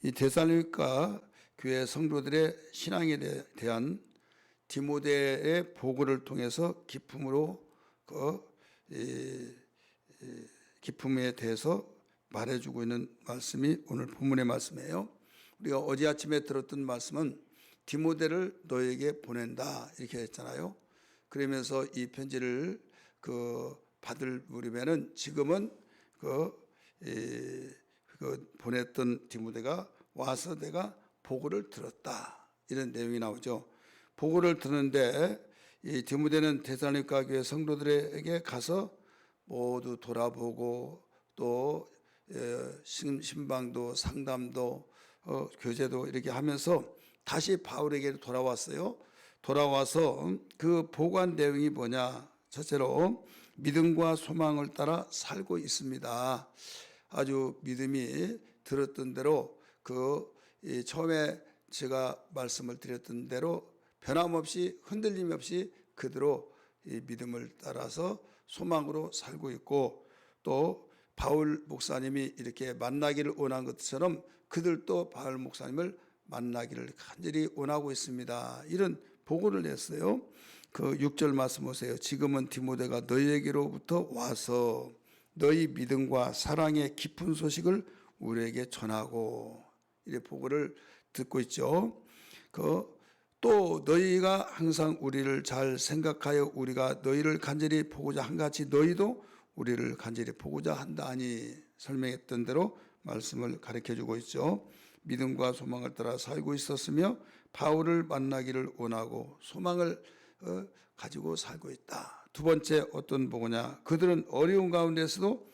이 데살로니가 교회 성도들의 신앙에 대한 디모데의 보고를 통해서 기품으로 기품에 대해서 말해주고 있는 말씀이 오늘 본문의 말씀이에요. 우리가 어제 아침에 들었던 말씀은 디모데를 너에게 보낸다 이렇게 했잖아요. 그러면서 이 편지를 받을 무렵에는 지금은 보냈던 디모데가 와서 내가 보고를 들었다 이런 내용이 나오죠. 보고를 듣는데 이 디모데는 데살로니가 교회 성도들에게 가서 모두 돌아보고 또 신방도 상담도 교제도 이렇게 하면서 다시 바울에게 돌아왔어요. 돌아와서 그 보고한 내용이 뭐냐? 첫째로 믿음과 소망을 따라 살고 있습니다. 아주 믿음이 들었던 대로 처음에 제가 말씀을 드렸던 대로 변함없이 흔들림 없이 그대로 이 믿음을 따라서 소망으로 살고 있고, 또 바울 목사님이 이렇게 만나기를 원한 것처럼 그들도 바울 목사님을 만나기를 간절히 원하고 있습니다. 이런 보고를 냈어요. 6절 말씀 보세요. 지금은 디모데가 너희에게로부터 와서 너희 믿음과 사랑의 깊은 소식을 우리에게 전하고, 이래 보고를 듣고 있죠. 또 너희가 항상 우리를 잘 생각하여 우리가 너희를 간절히 보고자 한같이 너희도 우리를 간절히 보고자 한다니, 설명했던 대로 말씀을 가르쳐주고 있죠. 믿음과 소망을 따라 살고 있었으며 바울을 만나기를 원하고 소망을 가지고 살고 있다. 두 번째 어떤 보고냐? 그들은 어려운 가운데서도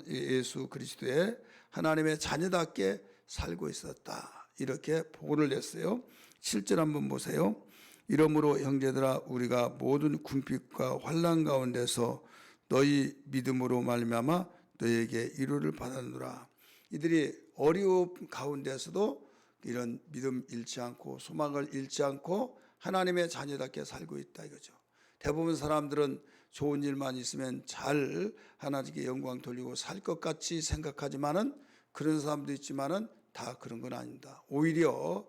예수 그리스도의 하나님의 자녀답게 살고 있었다. 이렇게 보고를 냈어요. 7절 한번 보세요. 이러므로 형제들아 우리가 모든 궁핍과 환난 가운데서 너희 믿음으로 말미암아 너희에게 위로를 받았노라. 이들이 어려움 가운데서도 이런 믿음 잃지 않고 소망을 잃지 않고 하나님의 자녀답게 살고 있다 이거죠. 대부분 사람들은 좋은 일만 있으면 잘 하나님께 영광 돌리고 살 것 같이 생각하지만은, 그런 사람도 있지만은 다 그런 건 아닙니다. 오히려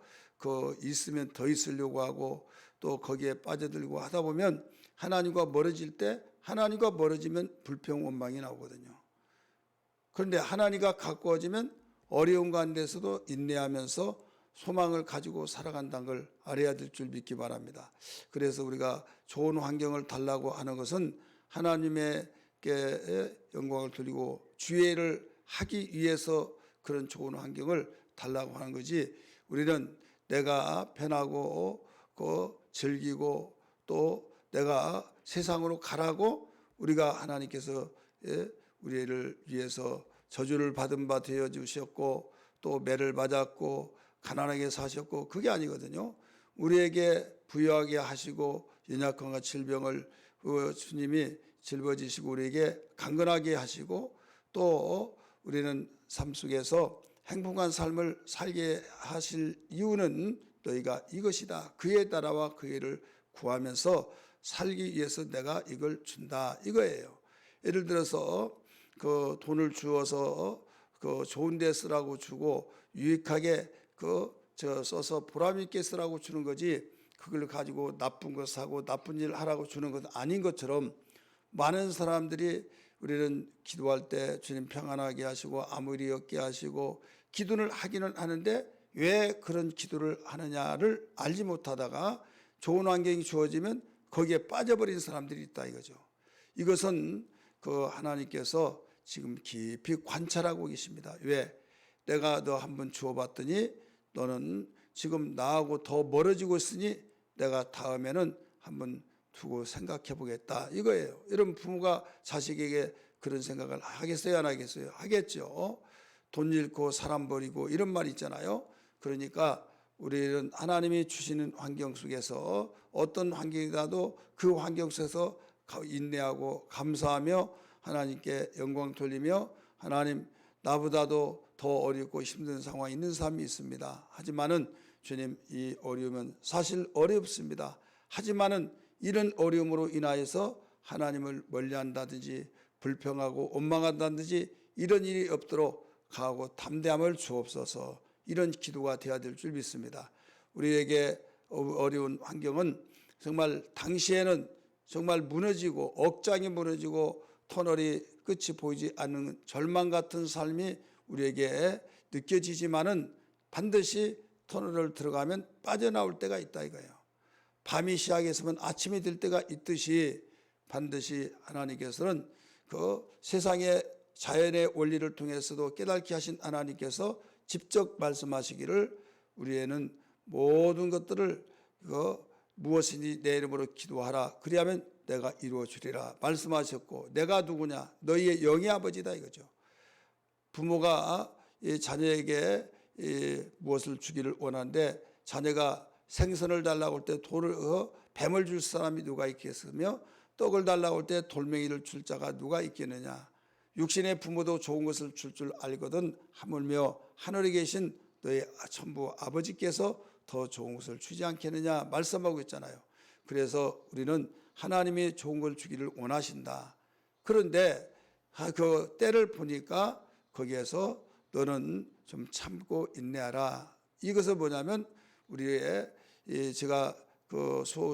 있으면 더 있으려고 하고 또 거기에 빠져들고 하다 보면 하나님과 멀어질 때, 하나님과 멀어지면 불평 원망이 나오거든요. 그런데 하나님과 가까워지면 어려운 가운데서도 인내하면서 소망을 가지고 살아간다는 걸 알아야 될 줄 믿기 바랍니다. 그래서 우리가 좋은 환경을 달라고 하는 것은 하나님께 영광을 돌리고 주의를 하기 위해서 그런 좋은 환경을 달라고 하는 거지, 우리는 내가 편하고 즐기고 또 내가 세상으로 가라고 우리가 하나님께서 우리를 위해서 저주를 받은 바 되어 주셨고 또 매를 맞았고 가난하게 사셨고, 그게 아니거든요. 우리에게 부유하게 하시고 연약함과 질병을 주님이 짊어지시고 우리에게 강건하게 하시고, 또 우리는 삶 속에서 행복한 삶을 살게 하실 이유는 너희가 이것이다. 그에 따라와 그 일을 구하면서 살기 위해서 내가 이걸 준다 이거예요. 예를 들어서 돈을 주어서 좋은 데 쓰라고 주고 유익하게 써서 보람 있게 쓰라고 주는 거지, 그걸 가지고 나쁜 거 사고 나쁜 일 하라고 주는 건 아닌 것처럼, 많은 사람들이 우리는 기도할 때 주님 평안하게 하시고 아무 일이 없게 하시고 기도를 하기는 하는데 왜 그런 기도를 하느냐를 알지 못하다가 좋은 환경이 주어지면 거기에 빠져버린 사람들이 있다 이거죠. 이것은 하나님께서 지금 깊이 관찰하고 계십니다. 왜? 내가 너 한번 주어봤더니 너는 지금 나하고 더 멀어지고 있으니 내가 다음에는 한번 두고 생각해 보겠다 이거예요. 여러분, 부모가 자식에게 그런 생각을 하겠어요, 안 하겠어요? 하겠죠. 돈 잃고 사람 버리고 이런 말 있잖아요. 그러니까 우리는 하나님이 주시는 환경 속에서 어떤 환경이라도 그 환경 속에서 인내하고 감사하며 하나님께 영광 돌리며, 하나님 나보다도 더 어렵고 힘든 상황에 있는 사람이 있습니다. 하지만은 주님, 이 어려움은 사실 어렵습니다. 하지만은 이런 어려움으로 인하여서 하나님을 멀리한다든지 불평하고 원망한다든지 이런 일이 없도록 가고 담대함을 주옵소서. 이런 기도가 되어야 될 줄 믿습니다. 우리에게 어려운 환경은 정말 당시에는 정말 무너지고 억장이 무너지고 터널이 끝이 보이지 않는 절망 같은 삶이 우리에게 느껴지지만은 반드시 터널을 들어가면 빠져나올 때가 있다 이거예요. 밤이 시작했으면 아침이 될 때가 있듯이 반드시 하나님께서는 그 세상의 자연의 원리를 통해서도 깨닫게 하신 하나님께서 직접 말씀하시기를 우리에는 모든 것들을 무엇이니 내 이름으로 기도하라 그리하면 내가 이루어 주리라 말씀하셨고 내가 누구냐 너희의 영의 아버지다 이거죠. 부모가 자녀에게 무엇을 주기를 원하는데 자녀가 생선을 달라고 할 때 뱀을 줄 사람이 누가 있겠으며 떡을 달라고 할 때 돌멩이를 줄 자가 누가 있겠느냐. 육신의 부모도 좋은 것을 줄 알거든 하물며 하늘에 계신 너희 천부 아버지께서 더 좋은 것을 주지 않겠느냐 말씀하고 있잖아요. 그래서 우리는 하나님이 좋은 걸 주기를 원하신다. 그런데 그 때를 보니까 거기에서 너는 좀 참고 인내하라. 이것은 뭐냐면 우리의 제가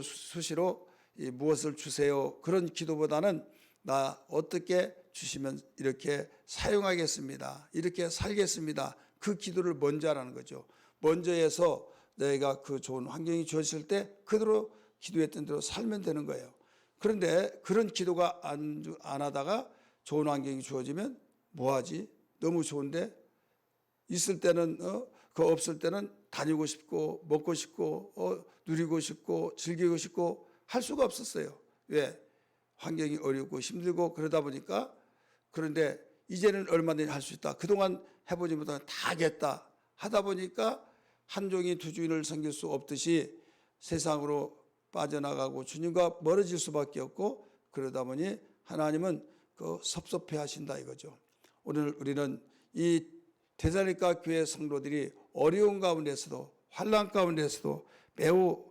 수시로 무엇을 주세요 그런 기도보다는 나 어떻게 주시면 이렇게 사용하겠습니다. 이렇게 살겠습니다. 그 기도를 먼저 하라는 거죠. 먼저 해서 내가 그 좋은 환경이 주어질 때 그대로 기도했던 대로 살면 되는 거예요. 그런데 그런 기도가 안 하다가 좋은 환경이 주어지면 뭐하지? 너무 좋은데 있을 때는 그 없을 때는 다니고 싶고 먹고 싶고 누리고 싶고 즐기고 싶고 할 수가 없었어요. 왜? 환경이 어렵고 힘들고 그러다 보니까. 그런데 이제는 얼마든지 할 수 있다. 그동안 해보지 못한 다 하겠다 하다 보니까 한 종이 두 주인을 섬길 수 없듯이 세상으로 빠져나가고 주님과 멀어질 수밖에 없고 그러다 보니 하나님은 그 섭섭해 하신다 이거죠. 오늘 우리는 이 데살로니가 교회 성도들이 어려운 가운데서도 환난 가운데서도 매우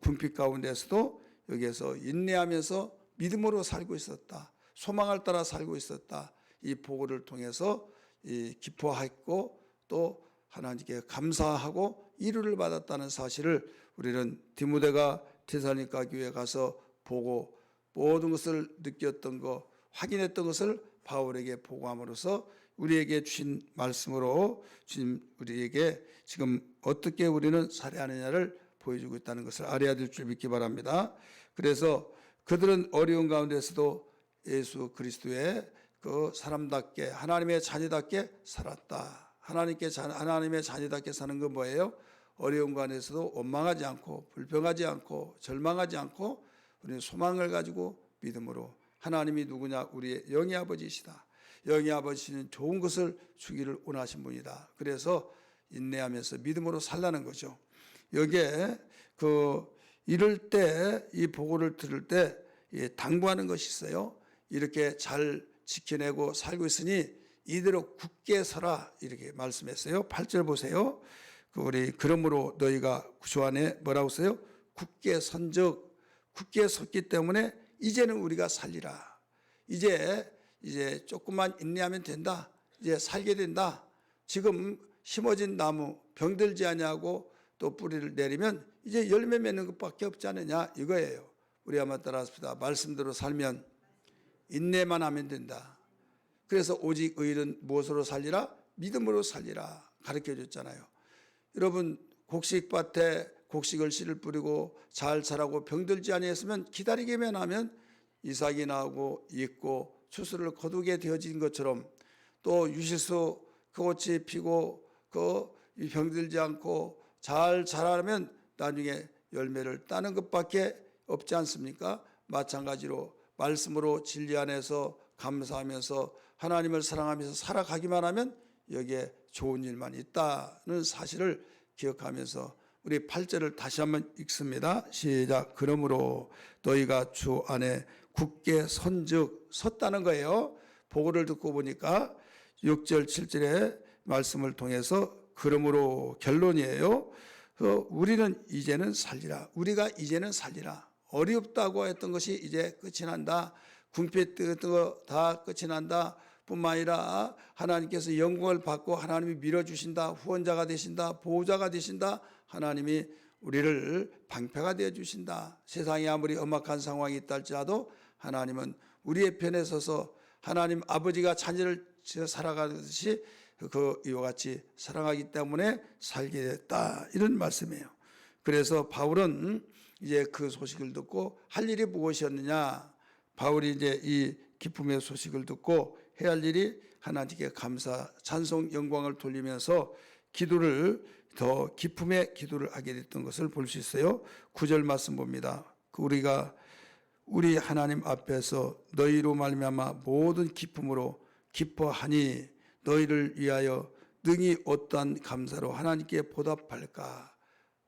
궁핍 가운데서도 여기에서 인내하면서 믿음으로 살고 있었다. 소망을 따라 살고 있었다. 이 보고를 통해서 기뻐했고 또 하나님께 감사하고 이루를 받았다는 사실을 우리는 디모데가 데살로니가 교회에 가서 보고 모든 것을 느꼈던 것, 확인했던 것을 바울에게 보고함으로써 우리에게 주신 말씀으로 주님 우리에게 지금 어떻게 우리는 살아야하느냐를 보여주고 있다는 것을 알아야 될 줄 믿기 바랍니다. 그래서 그들은 어려운 가운데서도 예수 그리스도의 그 사람답게 하나님의 자녀답게 살았다. 하나님의 자녀답게 사는 건 뭐예요? 어려운 가운데서도 원망하지 않고 불평하지 않고 절망하지 않고 우리는 소망을 가지고 믿음으로 하나님이 누구냐? 우리의 영의 아버지시다. 영의 아버지는 좋은 것을 주기를 원하신 분이다. 그래서 인내하면서 믿음으로 살라는 거죠. 여기에 이럴 때 이 보고를 들을 때 당부하는 것이 있어요. 이렇게 잘 지켜내고 살고 있으니 이대로 굳게 서라 이렇게 말씀했어요. 8절 보세요. 우리 그러므로 너희가 주 안에 뭐라고 써요? 굳게 선적 굳게 섰기 때문에 이제는 우리가 살리라. 이제 조금만 인내하면 된다. 이제 살게 된다. 지금 심어진 나무 병들지 아니하고 또 뿌리를 내리면 이제 열매 맺는 것밖에 없지 않느냐 이거예요. 우리 한번 따라합시다. 말씀대로 살면 인내만 하면 된다. 그래서 오직 의인은 무엇으로 살리라? 믿음으로 살리라 가르쳐 줬잖아요. 여러분 곡식밭에 곡식을 씨를 뿌리고 잘 자라고 병들지 아니했으면 기다리기만 하면 이삭이 나오고 익고 추수를 거두게 되어진 것처럼 또 유실수 그 꽃이 피고 병들지 않고 잘 자라면 나중에 열매를 따는 것밖에 없지 않습니까? 마찬가지로 말씀으로 진리 안에서 감사하면서 하나님을 사랑하면서 살아가기만 하면 여기에 좋은 일만 있다는 사실을 기억하면서 우리 8절을 다시 한번 읽습니다. 시작. 그러므로 너희가 주 안에 굳게 선즉 섰다는 거예요. 보고를 듣고 보니까 6절 7절의 말씀을 통해서 그러므로 결론이에요. 우리는 이제는 살리라. 우리가 이제는 살리라. 어렵다고 했던 것이 이제 끝이 난다. 궁핍했던 거 다 끝이 난다. 뿐만 아니라 하나님께서 영광을 받고 하나님이 밀어주신다, 후원자가 되신다, 보호자가 되신다, 하나님이 우리를 방패가 되어 주신다. 세상이 아무리 험악한 상황이 있다 할지라도 하나님은 우리의 편에 서서 하나님 아버지가 자녀를 살아가듯이 이와 같이 사랑하기 때문에 살게 됐다, 이런 말씀이에요. 그래서 바울은 이제 그 소식을 듣고 할 일이 무엇이었느냐? 바울이 이제 이 기쁨의 소식을 듣고 해야 할 일이 하나님께 감사, 찬송, 영광을 돌리면서 기도를 더 기쁨의 기도를 하게 됐던 것을 볼 수 있어요. 9절 말씀 봅니다. 우리 하나님 앞에서 너희로 말미암아 모든 기쁨으로 기뻐하니 너희를 위하여 능히 어떠한 감사로 하나님께 보답할까?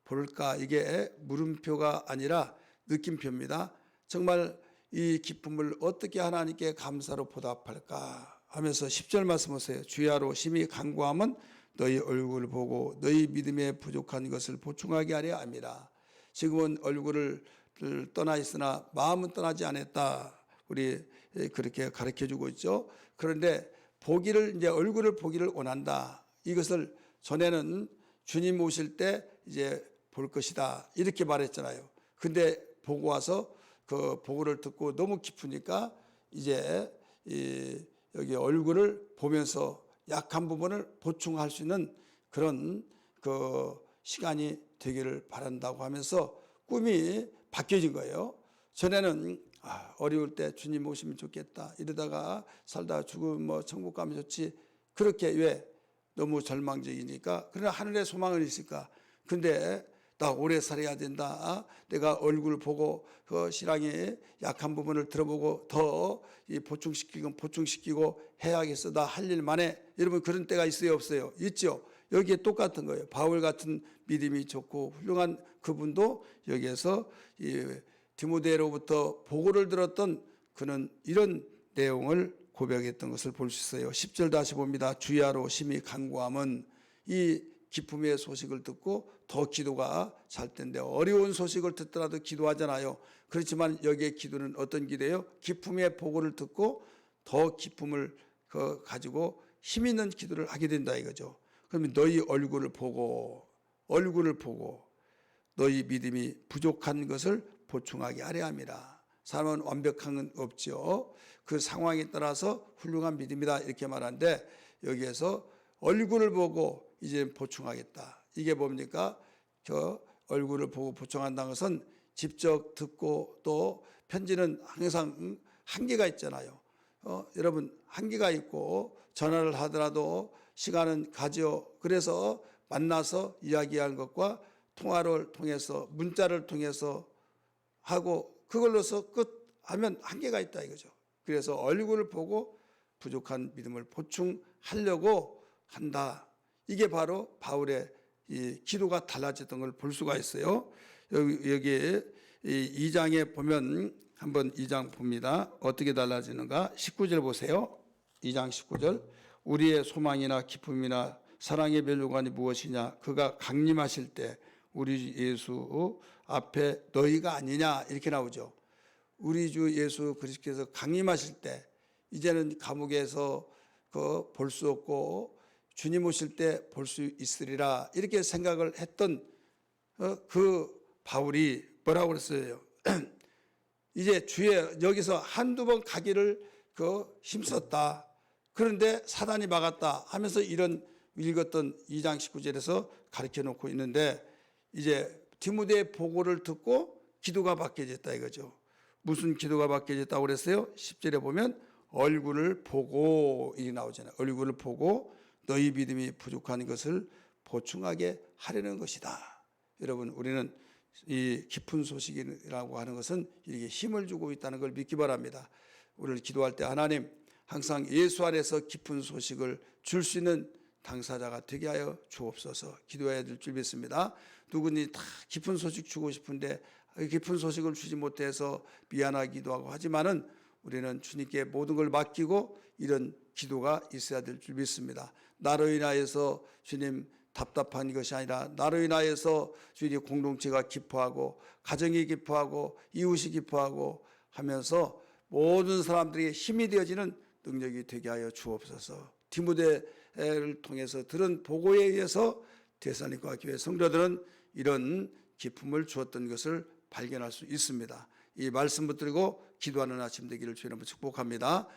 볼까? 이게 물음표가 아니라 느낌표입니다. 정말 이 기쁨을 어떻게 하나님께 감사로 보답할까 하면서 10절 말씀 보세요. 주야로 심히 간구함은 너희 얼굴을 보고 너희 믿음에 부족한 것을 보충하게 하려 함이라. 지금은 얼굴을 떠나 있으나 마음은 떠나지 않았다. 우리 그렇게 가르쳐주고 있죠. 그런데 이제 얼굴을 보기를 원한다. 이것을 전에는 주님 오실 때 이제 볼 것이다, 이렇게 말했잖아요. 근데 보고 와서 그 보고를 듣고 너무 기쁘니까 이제 여기 얼굴을 보면서 약한 부분을 보충할 수 있는 그런 그 시간이 되기를 바란다고 하면서 꿈이 바뀌어진 거예요. 전에는 어려울 때 주님 오시면 좋겠다, 이러다가 살다 죽으면 천국 가면 좋지, 그렇게 왜 너무 절망적이니까. 그러나 하늘에 소망은 있을까? 근데 나 오래 살아야 된다, 내가 얼굴 보고 그 신앙의 약한 부분을 들어보고 더 보충시키고 해야겠어, 나 할 일 만해. 여러분 그런 때가 있어요, 없어요? 있죠. 여기에 똑같은 거예요. 바울 같은 믿음이 좋고 훌륭한 그분도 여기에서 디모데로부터 보고를 들었던 그는 이런 내용을 고백했던 것을 볼 수 있어요. 10절 다시 봅니다. 주야로 심히 간구함은, 이 기쁨의 소식을 듣고 더 기도가 잘 텐데, 어려운 소식을 듣더라도 기도하잖아요. 그렇지만 여기에 기도는 어떤 기도예요? 기쁨의 보고를 듣고 더 기쁨을 가지고 힘 있는 기도를 하게 된다 이거죠. 그러면 너희 얼굴을 보고 너희 믿음이 부족한 것을 보충하게 하려 함이라. 사람은 완벽한 건 없죠. 그 상황에 따라서 훌륭한 믿음이다, 이렇게 말하는데 여기에서 얼굴을 보고 이제 보충하겠다. 이게 뭡니까? 저 얼굴을 보고 보충한다는 것은 직접 듣고, 또 편지는 항상 한계가 있잖아요. 여러분 한계가 있고 전화를 하더라도 시간은 가죠. 그래서 만나서 이야기하는 것과 통화를 통해서, 문자를 통해서 하고 그걸로서 끝하면 한계가 있다 이거죠. 그래서 얼굴을 보고 부족한 믿음을 보충하려고 한다. 이게 바로 바울의 이 기도가 달라졌던 걸 볼 수가 있어요. 여기 2장에 보면 한번 2장 봅니다. 어떻게 달라지는가? 19절 보세요. 2장 19절. 우리의 소망이나 기쁨이나 사랑의 멸류관이 무엇이냐? 그가 강림하실 때 우리 예수 앞에 너희가 아니냐, 이렇게 나오죠. 우리 주 예수 그리스도께서 강림하실 때 이제는 감옥에서 볼 수 없고 주님 오실 때 볼 수 있으리라, 이렇게 생각을 했던 그 바울이 뭐라고 그랬어요? 이제 여기서 한두 번 가기를 힘썼다. 그런데 사단이 막았다 하면서 이런 읽었던 2장 19절에서 가르쳐 놓고 있는데, 이제 디모데의 보고를 듣고 기도가 바뀌어졌다 이거죠. 무슨 기도가 바뀌어졌다고 그랬어요? 10절에 보면 얼굴을 보고, 이게 나오잖아요. 얼굴을 보고 너희 믿음이 부족한 것을 보충하게 하려는 것이다. 여러분, 우리는 이 깊은 소식이라고 하는 것은 이렇게 힘을 주고 있다는 걸 믿기 바랍니다. 우리를 기도할 때 하나님, 항상 예수 안에서 깊은 소식을 줄 수 있는 당사자가 되게 하여 주옵소서. 기도해야 될 줄 믿습니다. 누구니 다 깊은 소식 주고 싶은데 깊은 소식을 주지 못해서 미안하기도 하고 하지만은 우리는 주님께 모든 걸 맡기고 이런 기도가 있어야 될 줄 믿습니다. 나로 인하여서 주님 답답한 것이 아니라 나로 인하여서 주님 공동체가 기뻐하고 가정이 기뻐하고 이웃이 기뻐하고 하면서 모든 사람들에게 힘이 되어지는 능력이 되게 하여 주옵소서. 디모데를 통해서 들은 보고에 의해서 데살로니가 교회 성도들은 이런 기품을 주었던 것을 발견할 수 있습니다. 이 말씀 붙들고 기도하는 아침 되기를 주의 이름으로 축복합니다.